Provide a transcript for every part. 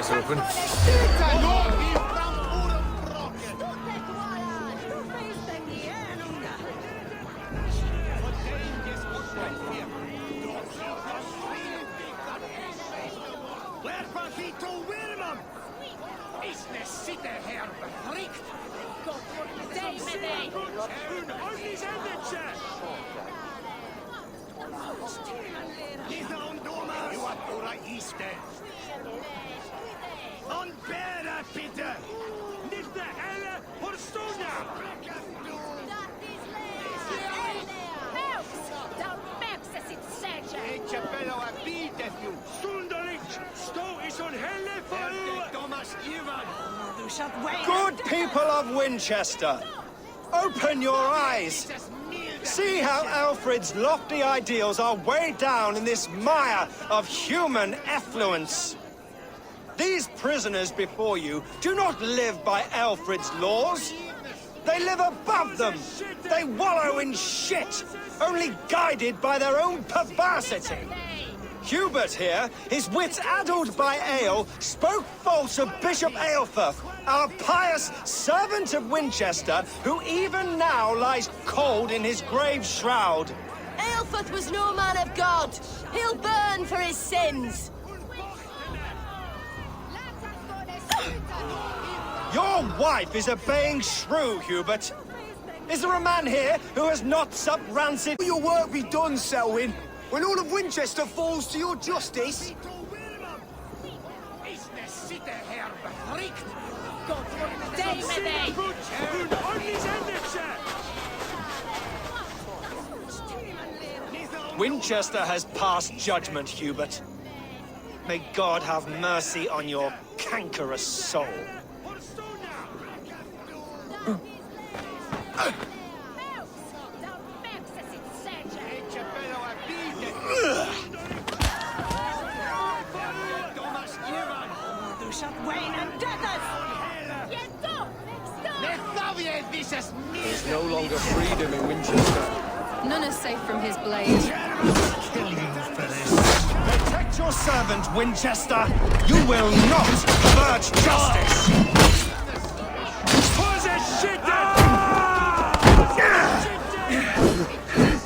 that's open. Good people of Winchester, open your eyes. See how Aelfred's lofty ideals are weighed down in this mire of human effluence. These prisoners before you do not live by Aelfred's laws. They live above them. They wallow in shit, only guided by their own perversity. Hubert here, his wits addled by ale, spoke false of Bishop Aelfred, our pious servant of Winchester, who even now lies cold in his grave shroud. Aelfred was no man of God. He'll burn for his sins. Your wife is a baying shrew, Hubert. Is there a man here who has not supped rancid? Will your work be done, Selwyn? When all of Winchester falls to your justice? Winchester has passed judgment, Hubert. May God have mercy on your cankerous soul. There's no longer freedom in Winchester. None is safe from his blade. Kill you for this. Protect your servant, Winchester. You will not avert justice.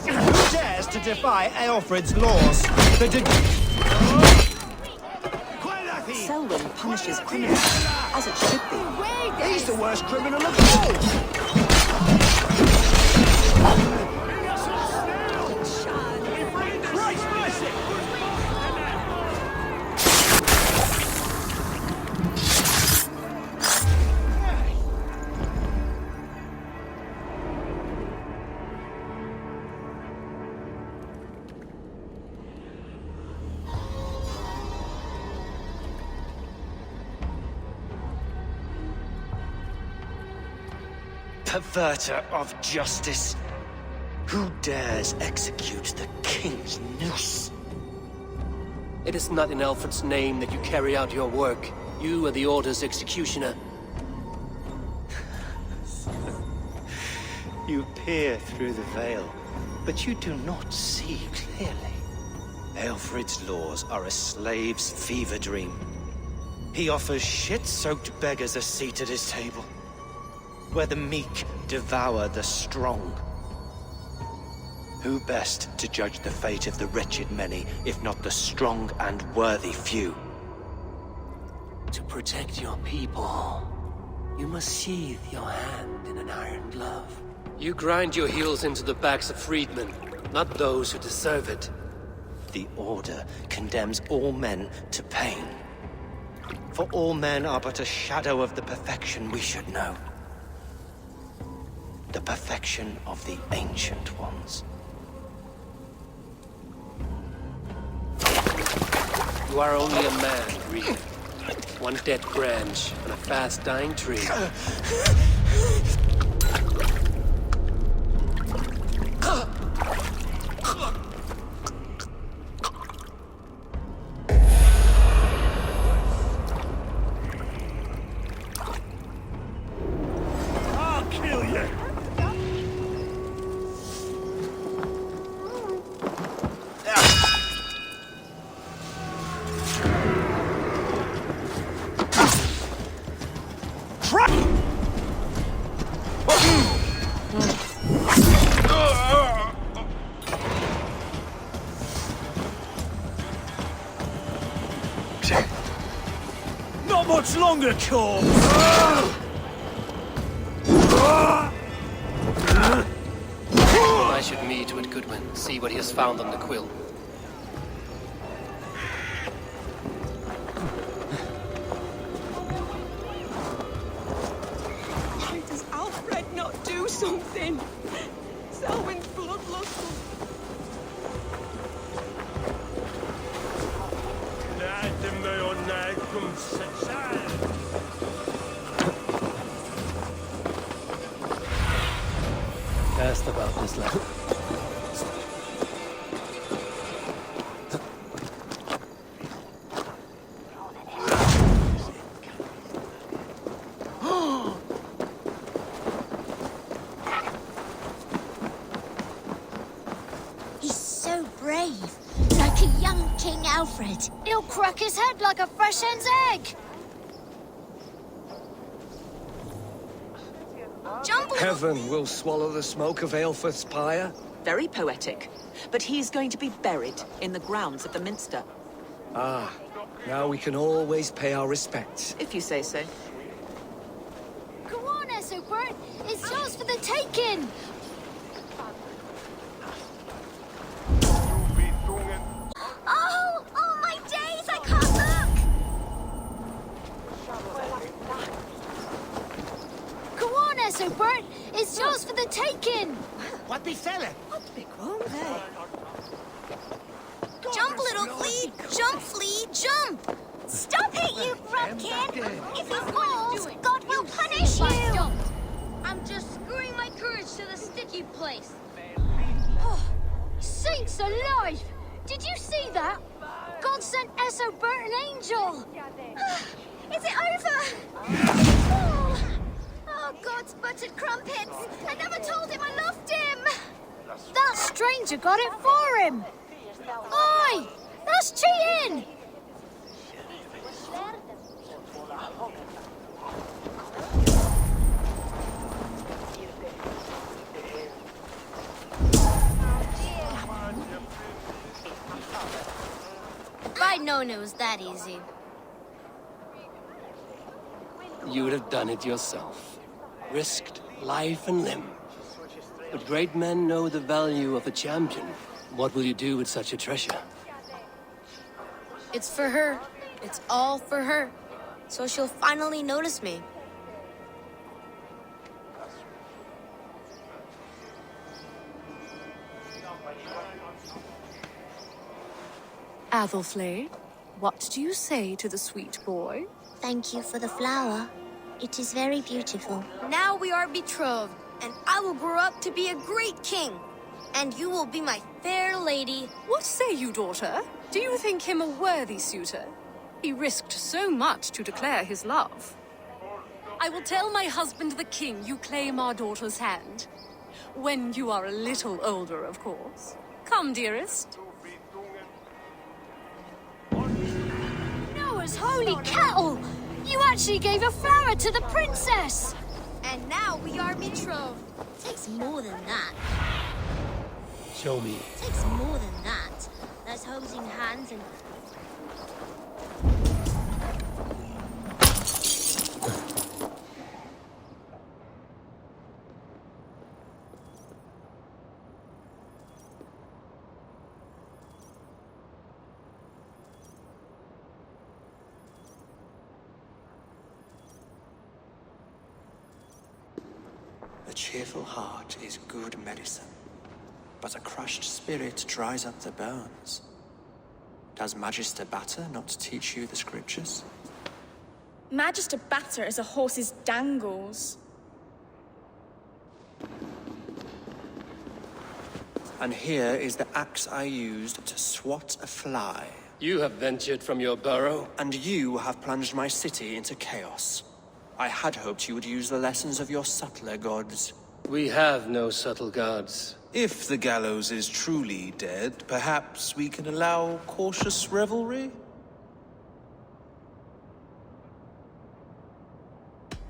Who dares to defy Aelfred's laws? Selwyn punishes criminals, as it should be. He's the worst criminal of all! Perverter of justice. Who dares execute the king's noose? It is not in Aelfred's name that you carry out your work. You are the Order's executioner. You peer through the veil, but you do not see clearly. Aelfred's laws are a slave's fever dream. He offers shit-soaked beggars a seat at his table, where the meek devour the strong. Who best to judge the fate of the wretched many, if not the strong and worthy few? To protect your people, you must sheathe your hand in an iron glove. You grind your heels into the backs of freedmen, not those who deserve it. The Order condemns all men to pain. For all men are but a shadow of the perfection we should know. The perfection of the Ancient Ones. You are only a man, Reed. One dead branch on a fast-dying tree. longer, corpse! I should meet with Goodwin, see what he has found on the quill. Why does Aelfred not do something? Selwyn's bloodlust will... Asked about this letter. He's so brave. Like a young King Aelfred. He'll crack his head like a fresh hen's egg. Jump! Heaven will swallow the smoke of Aelfred's pyre. Very poetic. But he's going to be buried in the grounds of the Minster. Ah, now we can always pay our respects. If you say so. Go on, Essobert. It's yours for the taking. Oh, my days! I can't look! Go on, Essobert. It's yours for the taking. What be selling? Jump, little flea! Jump, flea! Jump! Stop it, you grubkin! If you fall, God will punish you! I'm just screwing my courage to the sticky place. Oh, saints alive! Did you see that? God sent Essobert an angel! Is it over? Oh, God's buttered crumpets! I never told him I loved him! That stranger got it for him! Oi! That's cheating! If I'd known it was that easy. You would have done it yourself. Risked life and limb. But great men know the value of a champion. What will you do with such a treasure? It's for her. It's all for her. So she'll finally notice me. Athelflaed, what do you say to the sweet boy? Thank you for the flower. It is very beautiful. Now we are betrothed, and I will grow up to be a great king. And you will be my fair lady. What say you, daughter? Do you think him a worthy suitor? He risked so much to declare his love. I will tell my husband the king you claim our daughter's hand. When you are a little older, of course. Come, dearest. Noah's holy cattle! You actually gave a flower to the princess! And now we are betrothed. Takes more than that. Show me. Takes more than that. There's holding hands and... A cheerful heart is good medicine, but a crushed spirit dries up the bones. Does Magister Batter not teach you the scriptures? Magister Batter is a horse's dangles. And here is the axe I used to swat a fly. You have ventured from your burrow. And you have plunged my city into chaos. I had hoped you would use the lessons of your subtler gods. We have no subtle gods. If the gallows is truly dead, perhaps we can allow cautious revelry?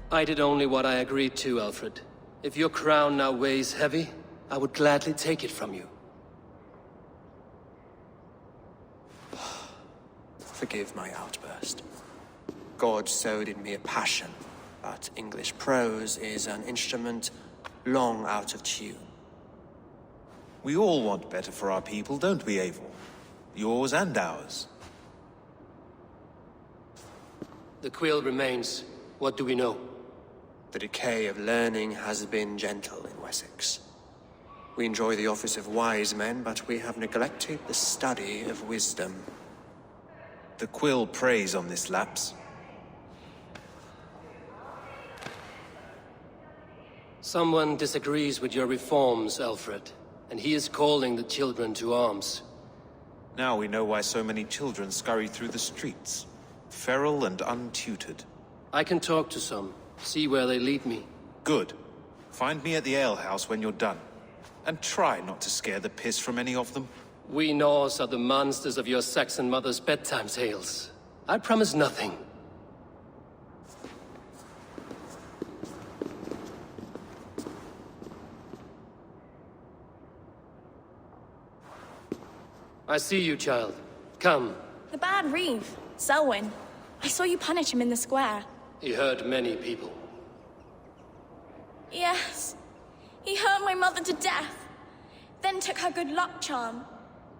I did only what I agreed to, Alfred. If your crown now weighs heavy, I would gladly take it from you. Forgive my outburst. God sowed in me a passion, but English prose is an instrument long out of tune. We all want better for our people, don't we, Eivor? Yours and ours. The quill remains. What do we know? The decay of learning has been gentle in Wessex. We enjoy the office of wise men, but we have neglected the study of wisdom. The quill preys on this lapse. Someone disagrees with your reforms, Aelfred, and he is calling the children to arms. Now we know why so many children scurry through the streets, feral and untutored. I can talk to some, see where they lead me. Good. Find me at the alehouse when you're done. And try not to scare the piss from any of them. We Norse are the monsters of your Saxon mother's bedtime tales. I promise nothing. I see you, child. Come. The bad Reeve, Selwyn. I saw you punish him in the square. He hurt many people. Yes. He hurt my mother to death. Then took her good luck charm.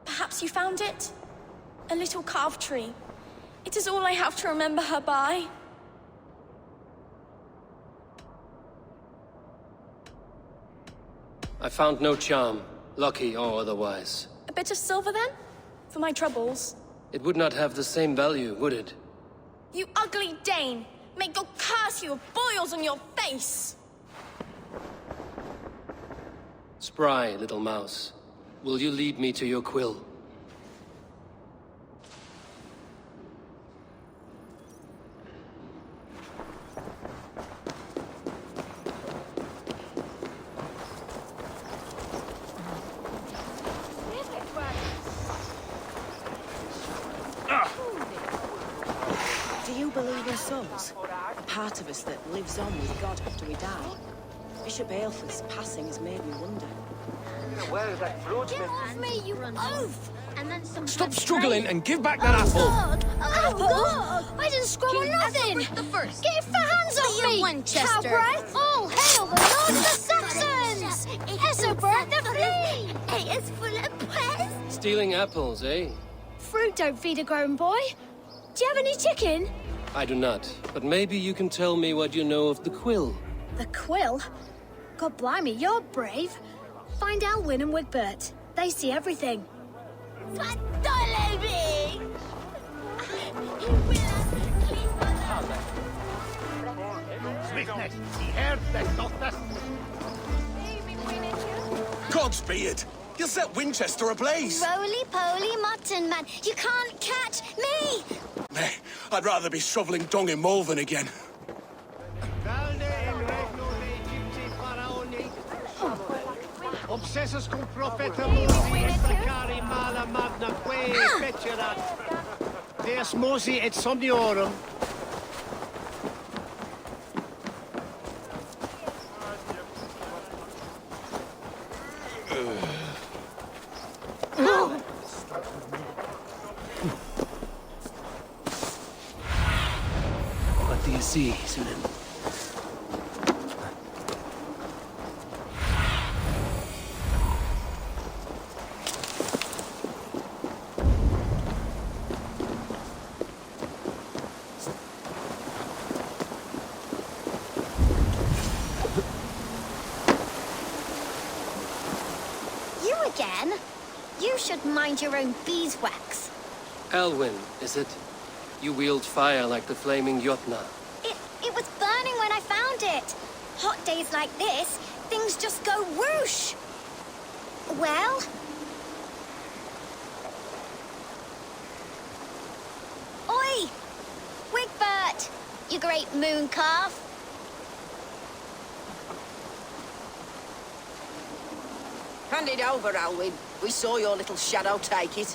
Perhaps you found it? A little carved tree. It is all I have to remember her by. I found no charm, lucky or otherwise. A bit of silver, then? For my troubles? It would not have the same value, would it? You ugly Dane! May God curse you with boils on your face! Spry, little mouse. Will you lead me to your quill? Do you believe in souls? A part of us that lives on with God after we die? Bishop Aelfred's passing has made me wonder. Get off me, you oaf! And then some. Stop struggling and give back that apple! God. Oh, God! I didn't scroll nothing! The first. Get your hands off me! Winchester. Cowbreath! All hail the Lord of the Saxons! Esselbert the Flea! It is full of breath! Stealing apples, eh? Fruit don't feed a grown boy. Do you have any chicken? I do not, but maybe you can tell me what you know of the quill. The quill? God blimey, you're brave. Find Alwyn and Wigbert. They see everything. Godspeed! You'll set Winchester ablaze! Roly-poly mutton man, you can't catch me! Nay, I'd rather be shoveling dung in Malvern again. Obsessus cum profeta Mosi et precari mala magna que fecerat. Deus Mosi et somniorum. What do you see, Sunan? Mind your own beeswax. Alwyn, is it? You wield fire like the flaming Jotna. It was burning when I found it. Hot days like this, things just go whoosh. Well? Oi! Wigbert! You great moon calf. Hand it over, Alwyn. We saw your little shadow take it.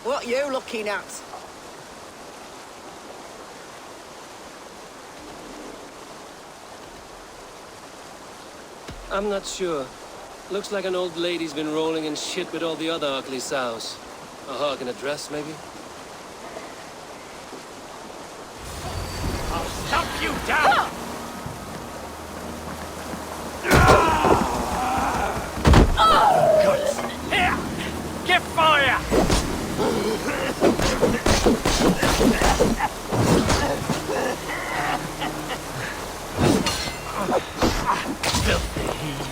What you looking at? I'm not sure. Looks like an old lady's been rolling in shit with all the other ugly sows. A hog in a dress, maybe? take you down! Guts! Here! Get fire! Filthy heat.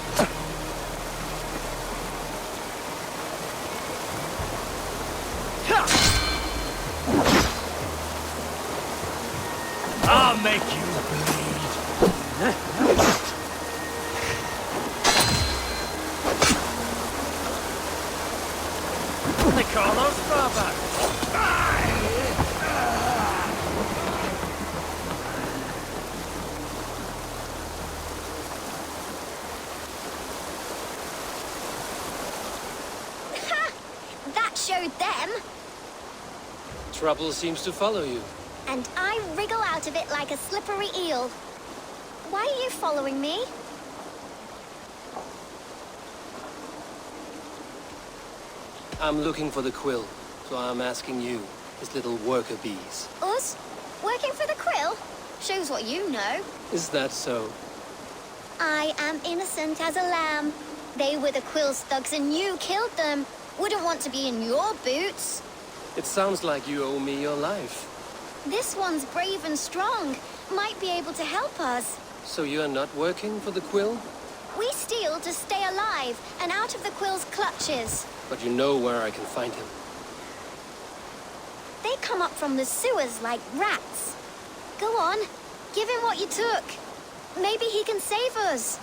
I'll make you bleed. They call those strawberries. That showed them. Trouble seems to follow you. And I wriggle out of it like a slippery eel. Why are you following me? I'm looking for the quill, so I'm asking you, his little worker bees. Us? Working for the quill? Shows what you know. Is that so? I am innocent as a lamb. They were the quill's thugs and you killed them. Wouldn't want to be in your boots. It sounds like you owe me your life. This one's brave and strong. Might be able to help us. So you're not working for the quill? We steal to stay alive and out of the quill's clutches. But you know where I can find him. They come up from the sewers like rats. Go on, give him what you took. Maybe he can save us.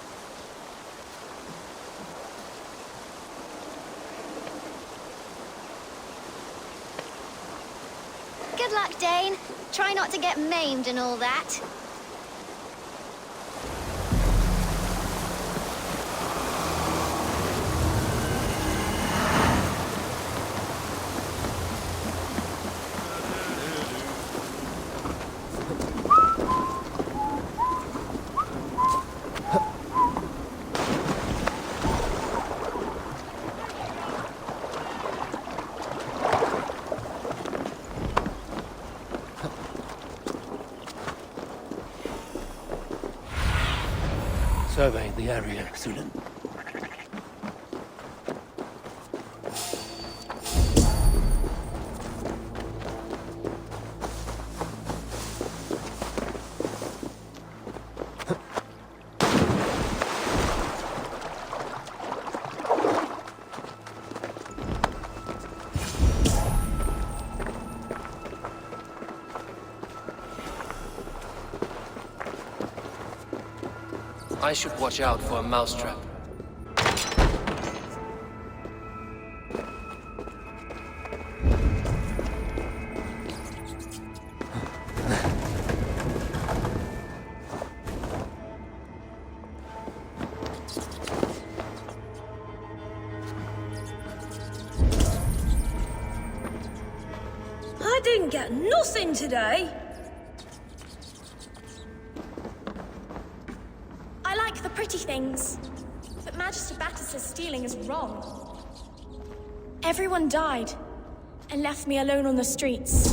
Good luck, Dane. Try not to get maimed and all that. Survey the area, student. I should watch out for a mousetrap. I didn't get nothing today. Pretty things. But Magister Batter says stealing is wrong. Everyone died and left me alone on the streets.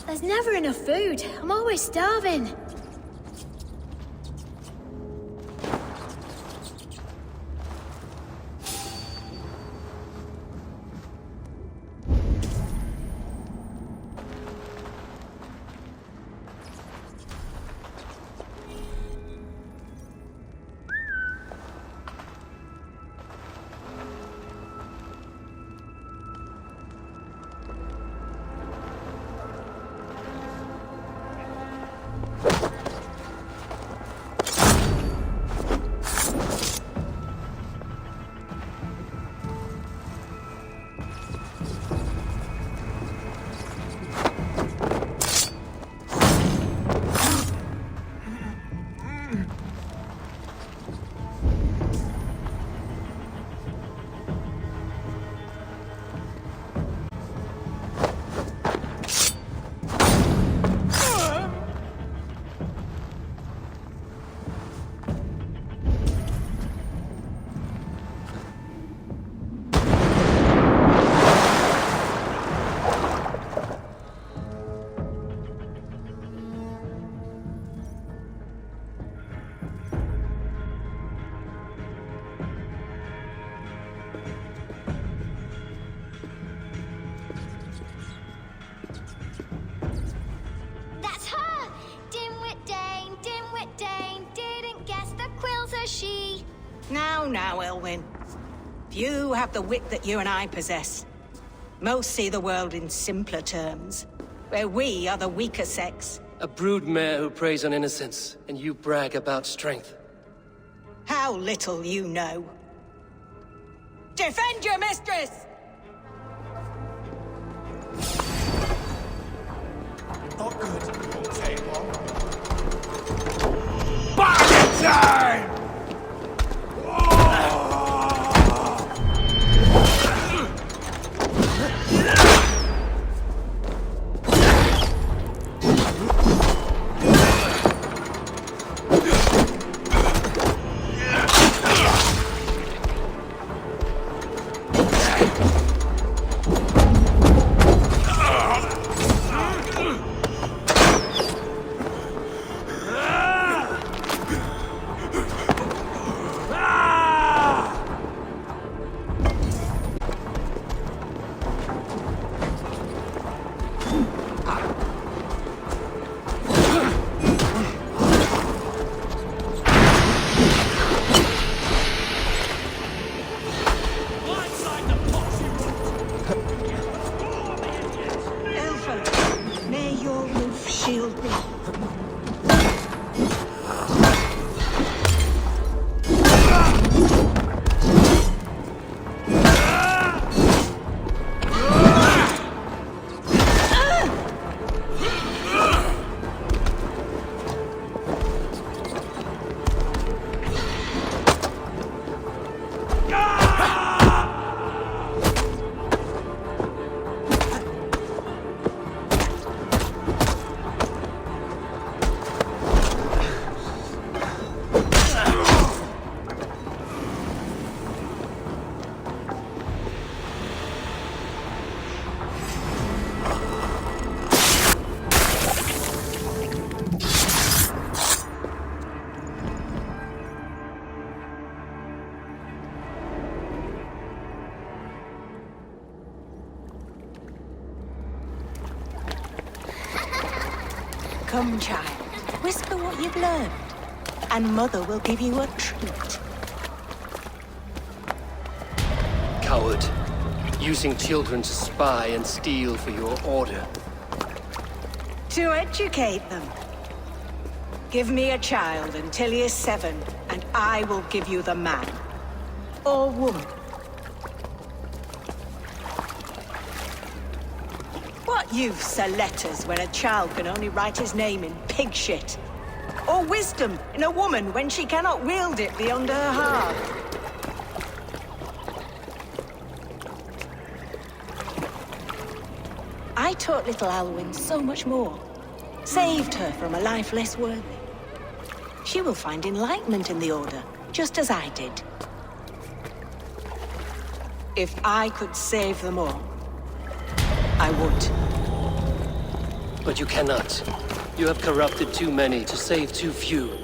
There's never enough food. I'm always starving. Now, Elwyn. Few have the wit that you and I possess. Most see the world in simpler terms, where we are the weaker sex. A broodmare who preys on innocence, and you brag about strength. How little you know. Defend your mistress! Not good. Won't take long. Bargain time! Come, child. Whisper what you've learned, and Mother will give you a treat. Coward. Using children to spy and steal for your order. To educate them. Give me a child until he is 7, and I will give you the man. Or woman. What use are letters when a child can only write his name in pig shit? Or wisdom in a woman when she cannot wield it beyond her heart? I taught little Alwyn so much more. Saved her from a life less worthy. She will find enlightenment in the Order, just as I did. If I could save them all, I would. But you cannot. You have corrupted too many to save too few.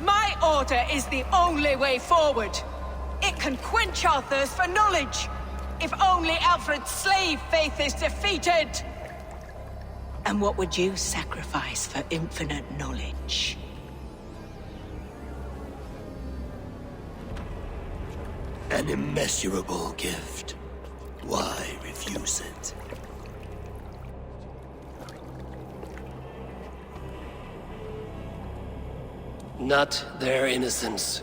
My order is the only way forward. It can quench our thirst for knowledge. If only Aelfred's slave faith is defeated. And what would you sacrifice for infinite knowledge? An immeasurable gift. Why refuse it? Not their innocence.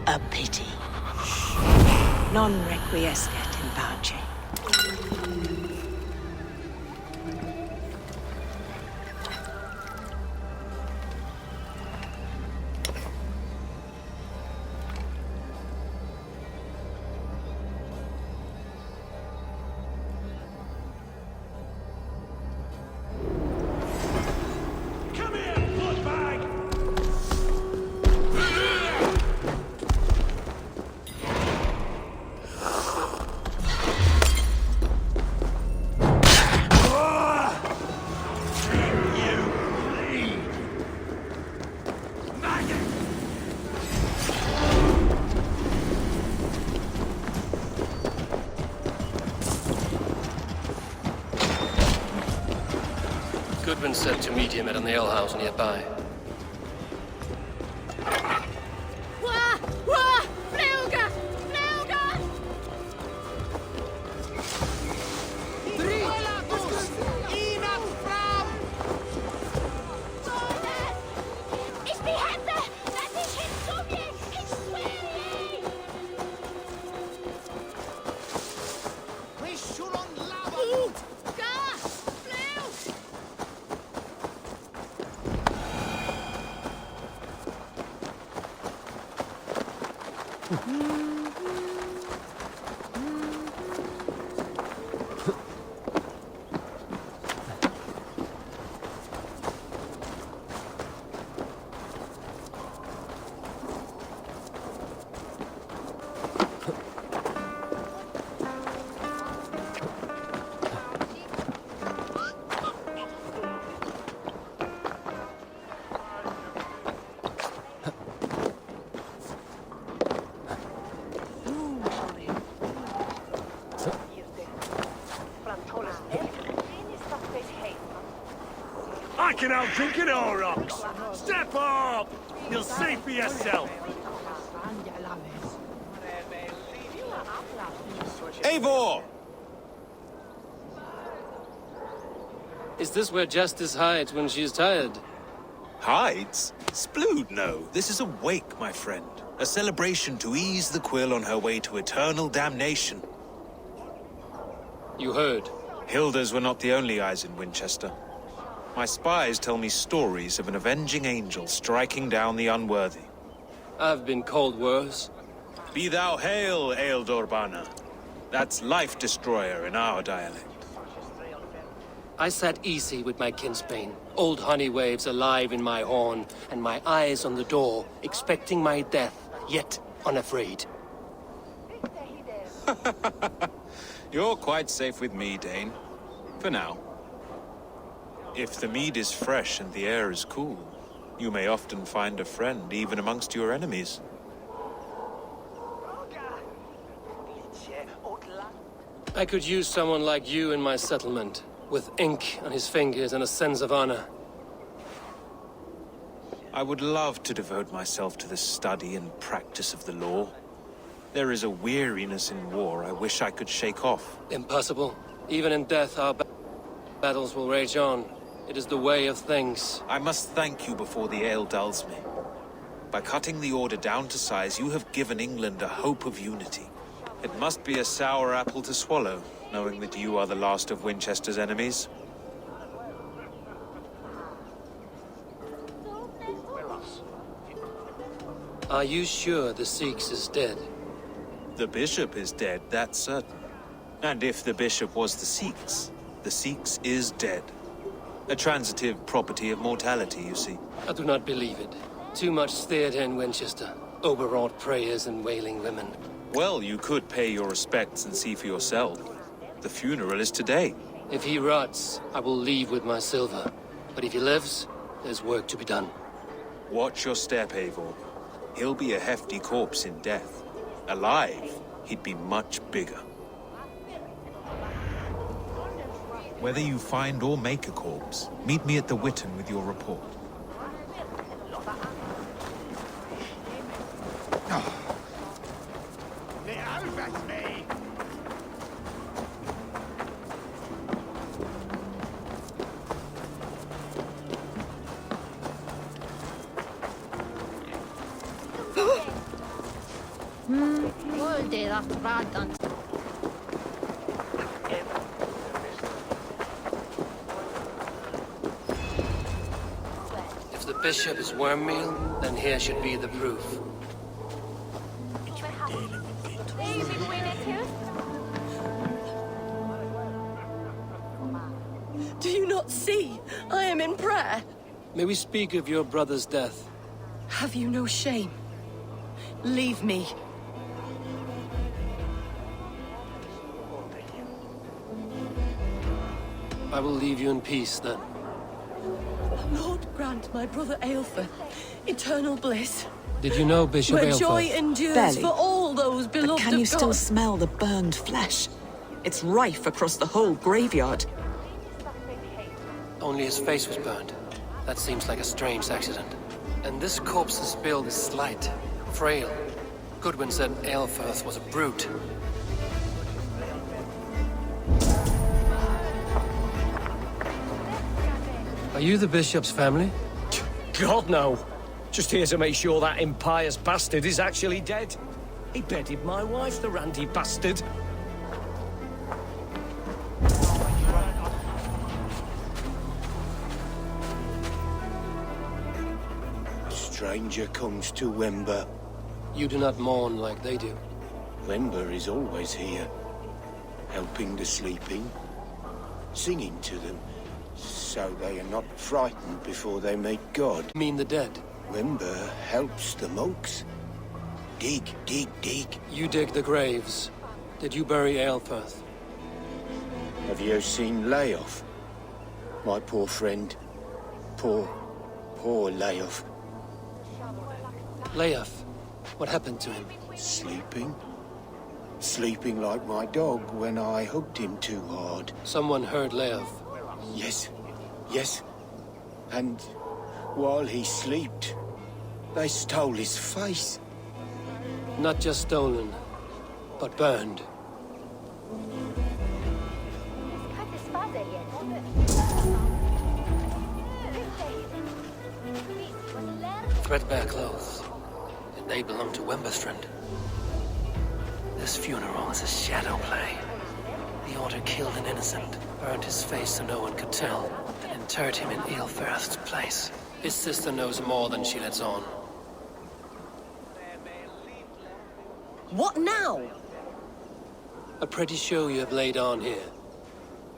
A pity. Non requiescat in pace. husband said to meet him at an alehouse nearby. Wah! Wah! Fluga! Fluga! Ich behende, dass ich hinzugehe! Ich schwöre! Gut! Ga! Flug! I can outdrink it all, rocks! Step up! You'll see for yourself! Eivor! Is this where justice hides when she is tired? Hides? Splood, no. This is a wake, my friend. A celebration to ease the quill on her way to eternal damnation. You heard. Hilda's were not the only eyes in Winchester. My spies tell me stories of an avenging angel striking down the unworthy. I've been called worse. Be thou hail, Eildorbana. That's Life Destroyer in our dialect. I sat easy with my kinsbane, old honey waves alive in my horn, and my eyes on the door, expecting my death, yet unafraid. You're quite safe with me, Dane. For now. If the mead is fresh and the air is cool, you may often find a friend even amongst your enemies. I could use someone like you in my settlement, with ink on his fingers and a sense of honor. I would love to devote myself to the study and practice of the law. There is a weariness in war I wish I could shake off. Impossible. Even in death, our battles will rage on. It is the way of things. I must thank you before the ale dulls me. By cutting the order down to size, you have given England a hope of unity. It must be a sour apple to swallow, knowing that you are the last of Winchester's enemies. Are you sure the Sikhs is dead? The bishop is dead, that's certain. And if the bishop was the Sikhs is dead. A transitive property of mortality, you see. I do not believe it. Too much theatre in Winchester. Overwrought prayers and wailing women. Well, you could pay your respects and see for yourself. The funeral is today. If he rots, I will leave with my silver. But if he lives, there's work to be done. Watch your step, Eivor. He'll be a hefty corpse in death. Alive, he'd be much bigger. Whether you find or make a corpse, meet me at the Witten with your report. If the bishop is worm meal, then here should be the proof. Do you not see? I am in prayer. May we speak of your brother's death? Have you no shame? Leave me. I will leave you in peace, then. Lord grant my brother Aelfred eternal bliss. Did you know Bishop Where Aelfred? joy endures Barely. for all those beloved But can you of still God. smell the burned flesh? It's rife across the whole graveyard. Only his face was burned. That seems like a strange accident. And this corpse's build is slight, frail. Goodwin said Aelfred was a brute. Are you the bishop's family? God, no. Just here to make sure that impious bastard is actually dead. He bedded my wife, the randy bastard. Stranger comes to Wember. You do not mourn like they do. Wember is always here, helping the sleeping, singing to them, so they are not frightened before they meet God. You mean the dead? Wember helps the monks. Dig, dig, dig. You dig the graves. Did you bury Aelfred? Have you seen Layoff? My poor friend. Poor Layoff. Layoff? What happened to him? Sleeping. Sleeping like my dog when I hugged him too hard. Someone heard Layoff. Yes. Yes. And while he slept, they stole his face. Not just stolen, but burned. Threadbare clothes. And they belong to Wemberstrand. This funeral is a shadow play. The Order killed an innocent, burned his face so no one could tell, and interred him in Aelfred's place. His sister knows more than she lets on. What now? A pretty show you have laid on here.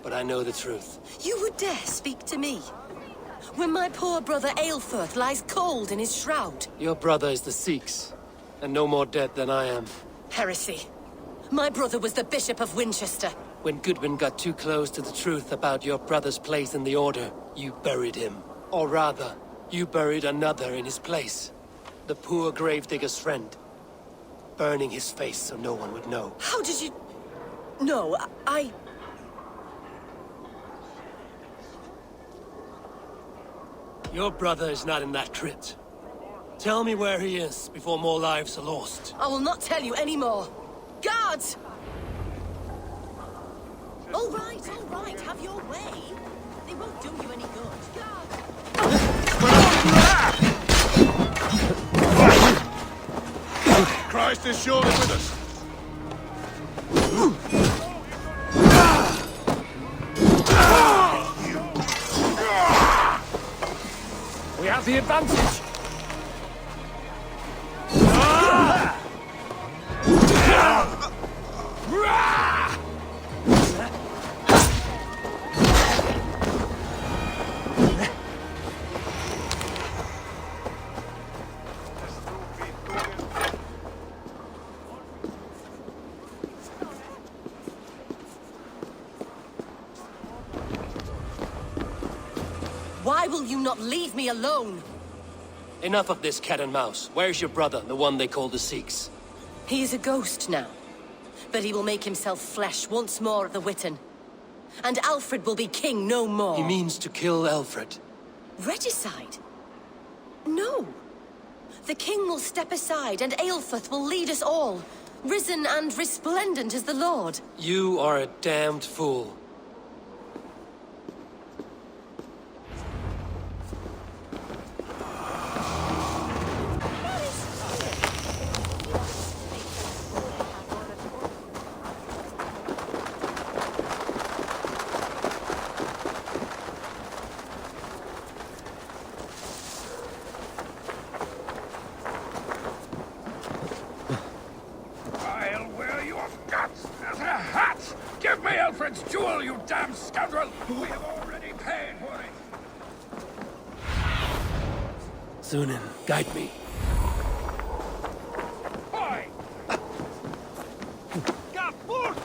But I know the truth. You would dare speak to me? When my poor brother Aelfred lies cold in his shroud. Your brother is the Sikhs, and no more dead than I am. Heresy. My brother was the Bishop of Winchester. When Goodwin got too close to the truth about your brother's place in the Order, you buried him. Or rather, you buried another in his place. The poor gravedigger's friend. Burning his face so no one would know. How did you... No, I... Your brother is not in that crypt. Tell me where he is before more lives are lost. I will not tell you any more. Guards! All right, have your way. They won't do you any good. Christ is surely with us. We have the advantage. Why will you not leave me alone? Enough of this cat and mouse. Where's your brother, the one they call the Sikhs? He is a ghost now. But he will make himself flesh once more at the Witten. And Alfred will be king no more. He means to kill Aelfred. Regicide? No. The king will step aside and Aelfred will lead us all. Risen and resplendent as the Lord. You are a damned fool. Give me Alfred's jewel, you damn scoundrel! We have already paid for it! Sunan, guide me. Boy! Kaput!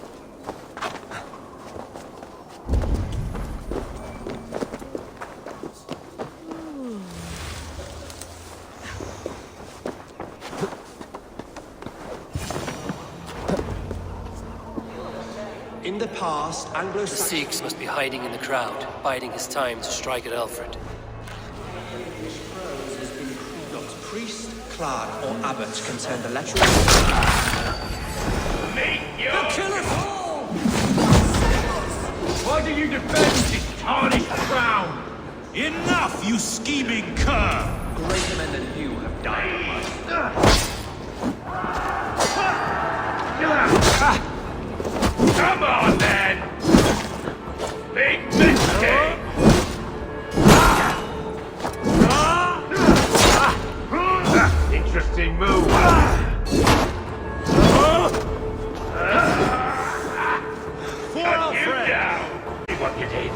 In the past, The Anglo-Saxon... Sikhs must be hiding in the crowd, biding his time to strike at Aelfred. Not priest, clerk, or abbot can turn the letter... Kill us all! Why do you defend this tarnished crown? Enough, you scheming cur! Greater men than you have died. Come on, then! Big mistake! Interesting move. Cut you down! See what you did.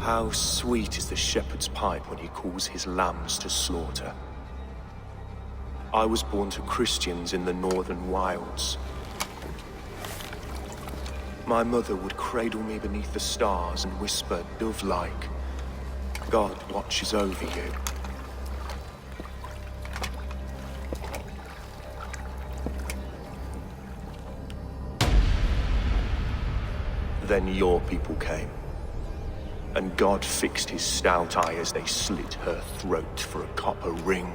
How sweet is the shepherd's pipe when he calls his lambs to slaughter. I was born to Christians in the northern wilds. My mother would cradle me beneath the stars and whisper, dove-like, God watches over you. Then your people came. And God fixed his stout eye as they slit her throat for a copper ring.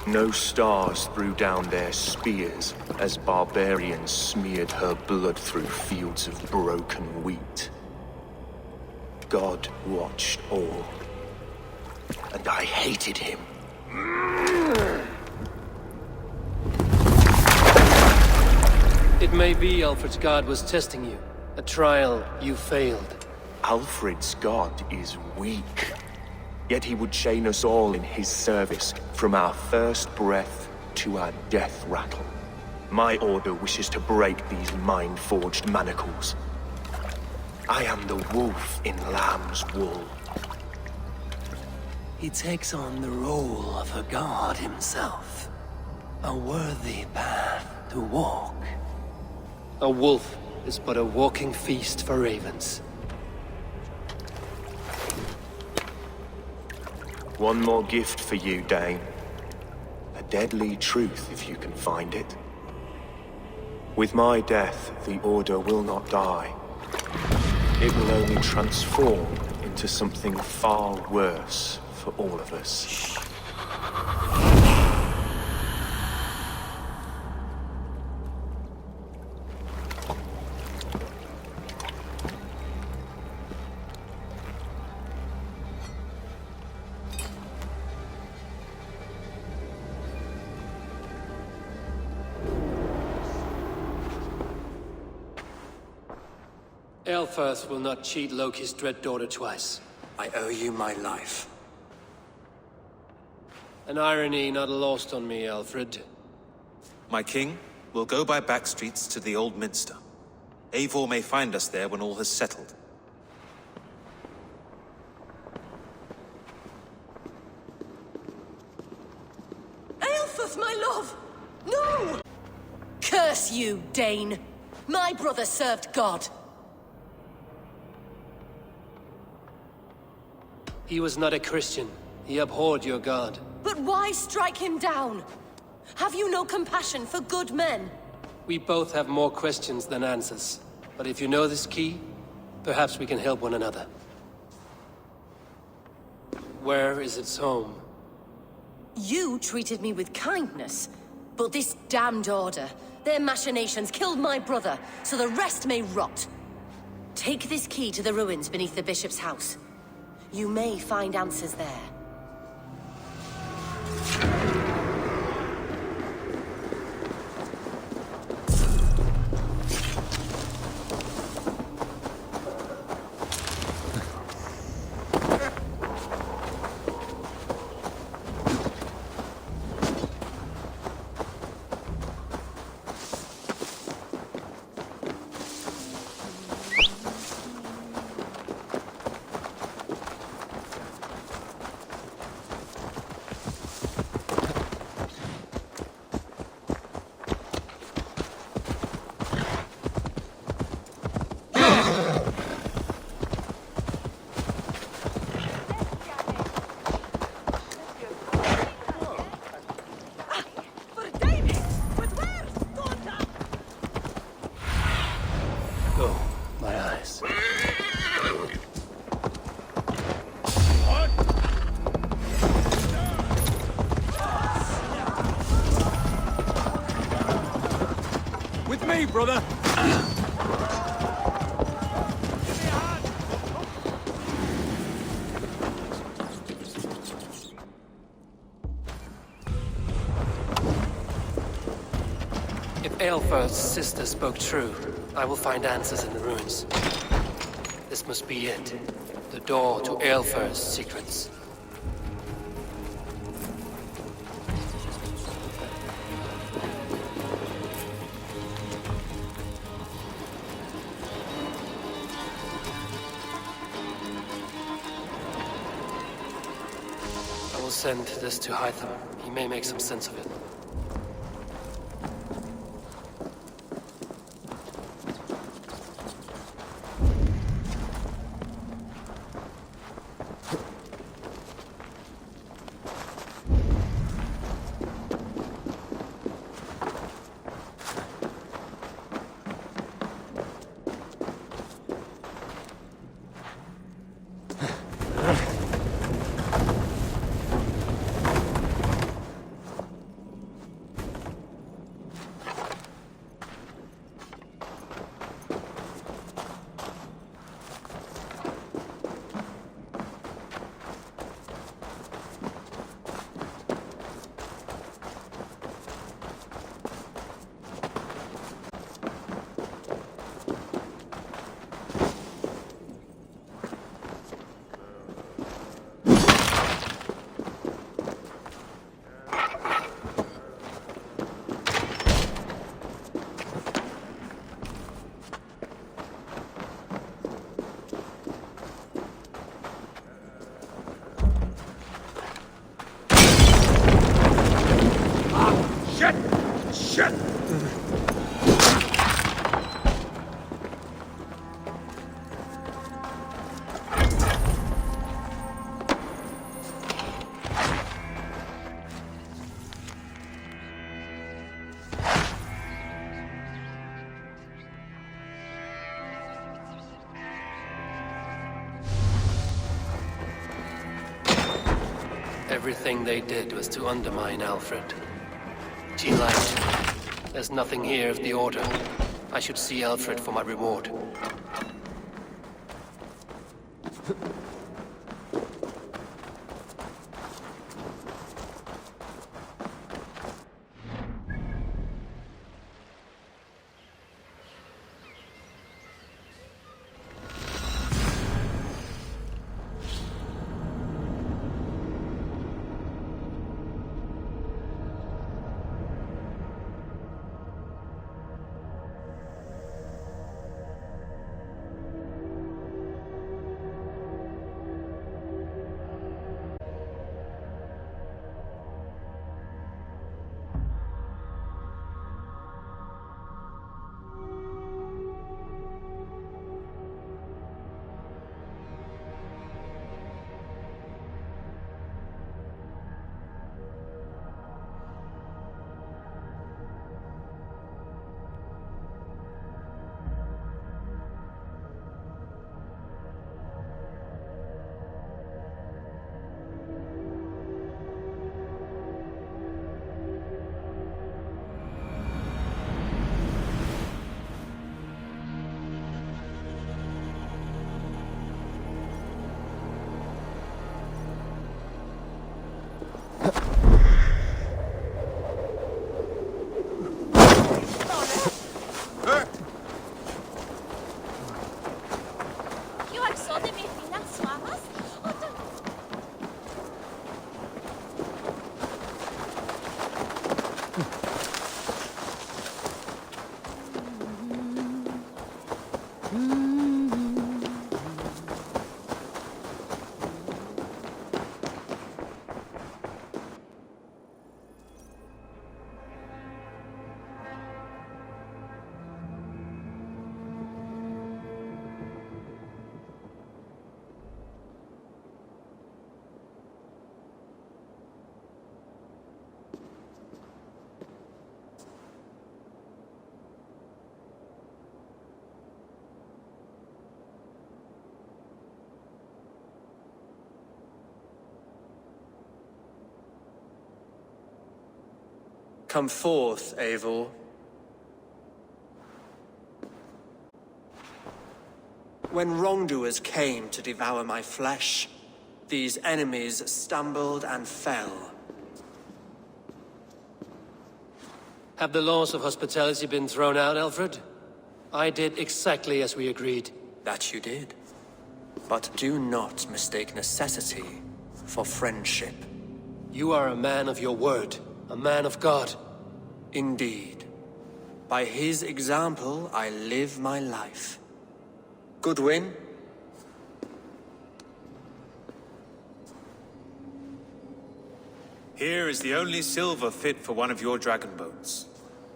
No stars threw down their spears as barbarians smeared her blood through fields of broken wheat. God watched all, and I hated him. It may be Aelfred's god was testing you. A trial you failed. Aelfred's god is weak. Yet he would chain us all in his service, from our first breath to our death rattle. My order wishes to break these mind-forged manacles. I am the wolf in lamb's wool. He takes on the role of a god himself. A worthy path to walk. A wolf is but a walking feast for ravens. One more gift for you, Dane. A deadly truth, if you can find it. With my death, the Order will not die. It will only transform into something far worse for all of us. Aelfirth will not cheat Loki's dread daughter twice. I owe you my life. An irony not lost on me, Aelfred. My king, we'll go by back streets to the Old Minster. Eivor may find us there when all has settled. Aelfirth, my love! No! Curse you, Dane! My brother served God. He was not a Christian. He abhorred your god. But why strike him down? Have you no compassion for good men? We both have more questions than answers. But if you know this key, perhaps we can help one another. Where is its home? You treated me with kindness, but this damned order, their machinations killed my brother, so the rest may rot. Take this key to the ruins beneath the bishop's house. You may find answers there. brother. If Aelfred's sister spoke true, I will find answers in the ruins. This must be it. The door to Aelfred's secrets. I will send this to Hytham. He may make some sense of it. Everything they did was to undermine Aelfred. She lied. There's nothing here of the Order. I should see Aelfred for my reward. Come forth, Eivor. When wrongdoers came to devour my flesh, these enemies stumbled and fell. Have the laws of hospitality been thrown out, Aelfred? I did exactly as we agreed. That you did. But do not mistake necessity for friendship. You are a man of your word, a man of God. Indeed. By his example, I live my life. Goodwin? Here is the only silver fit for one of your dragon boats.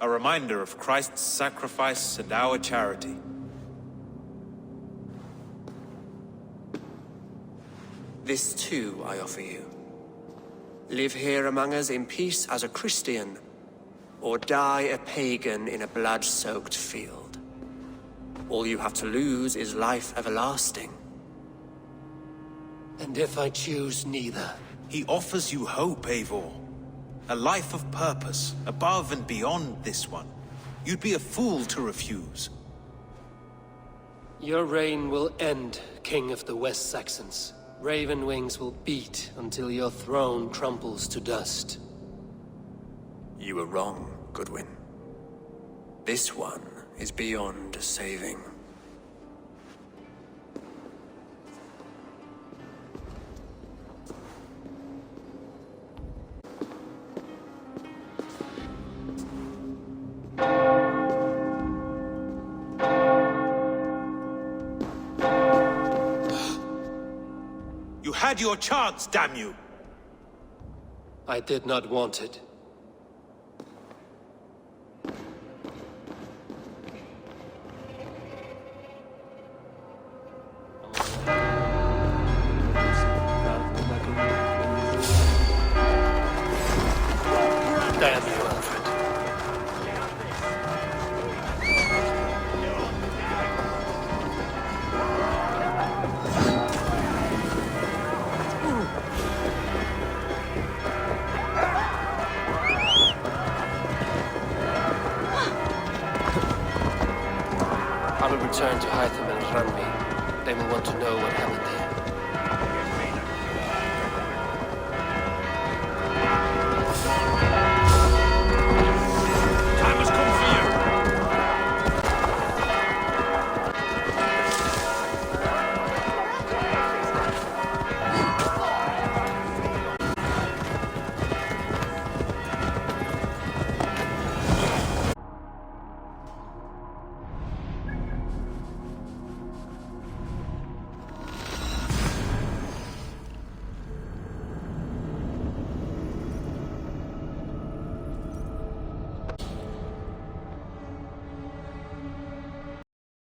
A reminder of Christ's sacrifice and our charity. This too I offer you. Live here among us in peace as a Christian, or die a pagan in a blood-soaked field. All you have to lose is life everlasting. And if I choose neither? He offers you hope, Eivor. A life of purpose, above and beyond this one. You'd be a fool to refuse. Your reign will end, King of the West Saxons. Raven wings will beat until your throne crumbles to dust. You were wrong, Goodwin. This one is beyond saving. You had your chance, damn you! I did not want it. Damn you, Aelfred. I will return to Hytham and Rugby. They will want to know what happened here.